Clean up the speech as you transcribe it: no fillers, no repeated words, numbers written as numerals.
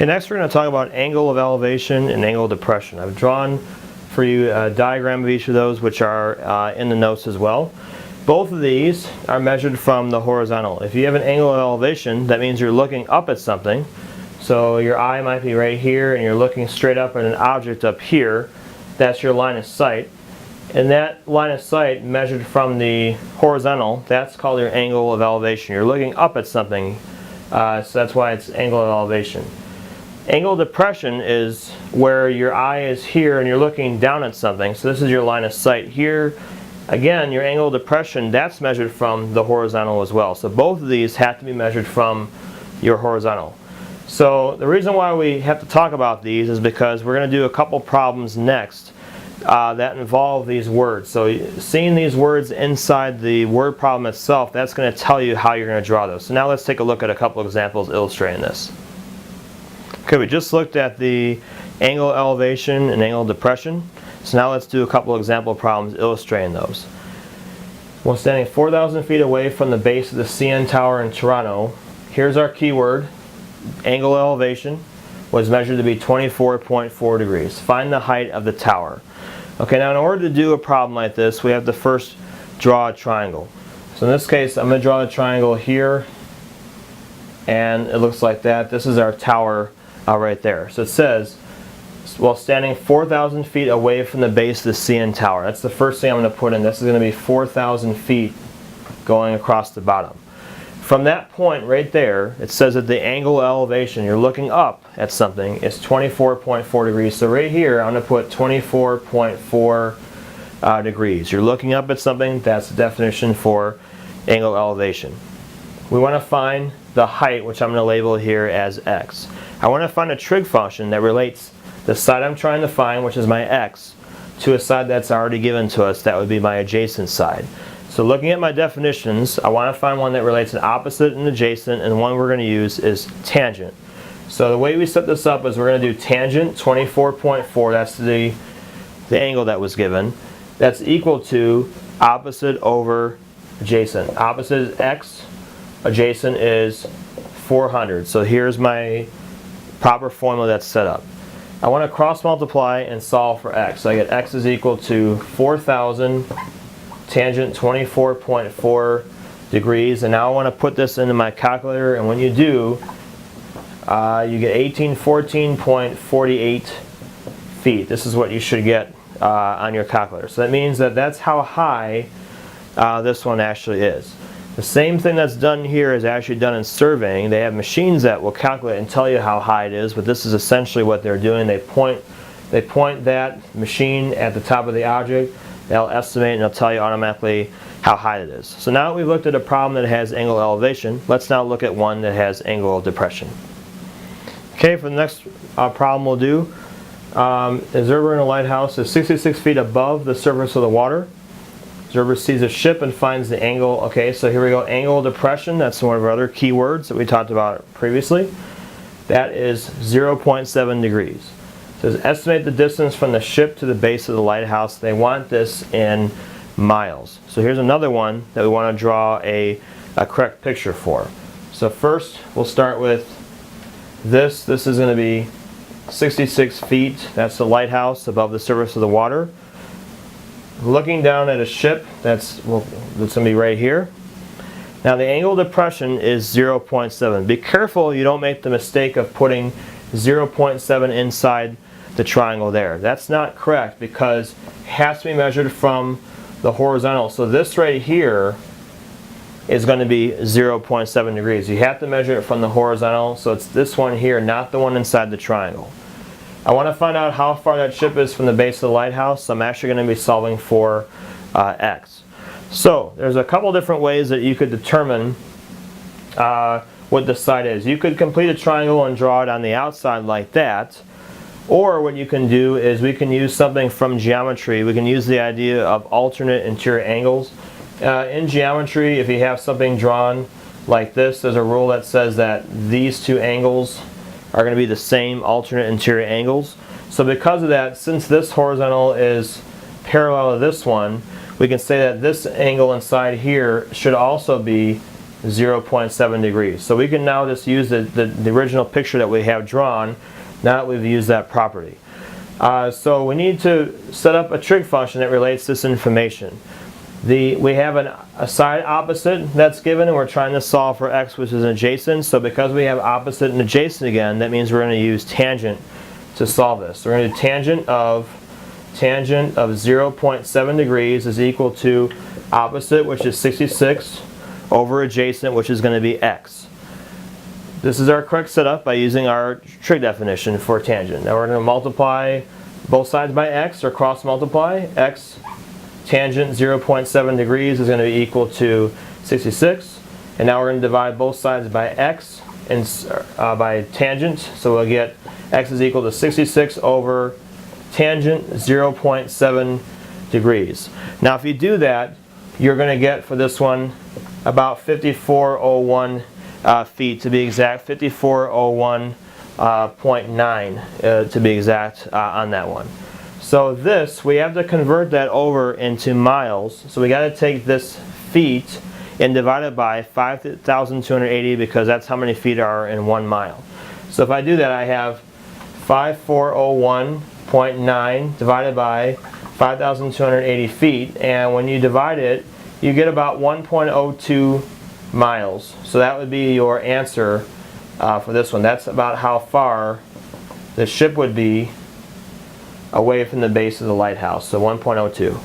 Okay, next we're going to talk about angle of elevation and angle of depression. I've drawn for you a diagram of each of those, which are in the notes as well. Both of these are measured from the horizontal. If you have an angle of elevation, that means you're looking up at something. So your eye might be right here and you're looking straight up at an object up here. That's your line of sight. And that line of sight measured from the horizontal, that's called your angle of elevation. You're looking up at something, so that's why it's angle of elevation. Angle of depression is where your eye is here and you're looking down at something. So this is your line of sight here. Again, your angle of depression, that's measured from the horizontal as well. So both of these have to be measured from your horizontal. So the reason why we have to talk about these is because we're going to do a couple problems next that involve these words. So seeing these words inside the word problem itself, that's going to tell you how you're going to draw those. So now let's take a look at a couple examples illustrating this. Okay, we just looked at the angle of elevation and angle of depression. So now let's do a couple example problems illustrating those. While standing 4,000 feet away from the base of the CN Tower in Toronto, here's our keyword. Angle of elevation was measured to be 24.4 degrees. Find the height of the tower. Okay, now in order to do a problem like this, we have to first draw a triangle. So in this case, I'm going to draw a triangle here, and it looks like that. This is our tower right there. So it says, while standing 4,000 feet away from the base of the CN Tower. That's the first thing I'm going to put in. This is going to be 4,000 feet going across the bottom. From that point right there, it says that the angle of elevation, you're looking up at something, is 24.4 degrees. So right here, I'm going to put 24.4 degrees. You're looking up at something, that's the definition for angle of elevation. We want to find the height, which I'm going to label here as x. I want to find a trig function that relates the side I'm trying to find, which is my x, to a side that's already given to us. That would be my adjacent side. So looking at my definitions, I want to find one that relates an opposite and adjacent, and one we're going to use is tangent. So the way we set this up is we're going to do tangent 24.4, that's the angle that was given. That's equal to opposite over adjacent. Opposite is x, adjacent is 400. So here's my proper formula that's set up. I want to cross multiply and solve for x. So I get x is equal to 4,000 tangent 24.4 degrees, and now I want to put this into my calculator, and when you do, you get 1814.48 feet. This is what you should get on your calculator. So that means that that's how high this one actually is. The same thing that's done here is actually done in surveying. They have machines that will calculate and tell you how high it is, but this is essentially what they're doing. They point that machine at the top of the object. They'll estimate and they'll tell you automatically how high it is. So now that we've looked at a problem that has angle of elevation, let's now look at one that has angle of depression. Okay, for the next problem we'll do, observer in a lighthouse is 66 feet above the surface of the water. Observer sees a ship and finds the angle. Okay, so here we go, angle of depression. That's one of our other keywords that we talked about previously. That is 0.7 degrees. It says estimate the distance from the ship to the base of the lighthouse. They want this in miles. So here's another one that we want to draw a correct picture for. So first we'll start with this. This is going to be 66 feet. That's the lighthouse above the surface of the water. Looking down at a ship, that's going to be right here. Now the angle of depression is 0.7. Be careful you don't make the mistake of putting 0.7 inside the triangle there. That's not correct because it has to be measured from the horizontal. So this right here is going to be 0.7 degrees. You have to measure it from the horizontal, so it's this one here, not the one inside the triangle. I want to find out how far that ship is from the base of the lighthouse, so I'm actually going to be solving for x. So there's a couple different ways that you could determine what the side is. You could complete a triangle and draw it on the outside like that, or what you can do is we can use something from geometry. We can use the idea of alternate interior angles. In geometry, if you have something drawn like this, there's a rule that says that these two angles are going to be the same alternate interior angles. So because of that, since this horizontal is parallel to this one, we can say that this angle inside here should also be 0.7 degrees. So we can now just use the original picture that we have drawn now that we've used that property. So we need to set up a trig function that relates this information. We have a side opposite that's given, and we're trying to solve for x, which is adjacent. So because we have opposite and adjacent again, that means we're going to use tangent to solve this. So we're going to do tangent of 0.7 degrees is equal to opposite, which is 66, over adjacent, which is going to be x. This is our correct setup by using our trig definition for tangent. Now we're going to multiply both sides by x, or cross multiply. X tangent 0.7 degrees is going to be equal to 66. And now we're going to divide both sides by x and by tangent. So we'll get x is equal to 66 over tangent 0.7 degrees. Now if you do that, you're going to get for this one about 5401 feet to be exact, 5401.9 to be exact on that one. So this, we have to convert that over into miles. So we got to take this feet and divide it by 5,280 because that's how many feet are in 1 mile. So if I do that, I have 5401.9 divided by 5,280 feet, and when you divide it, you get about 1.02 miles. So that would be your answer for this one. That's about how far the ship would be away from the base of the lighthouse, so 1.02.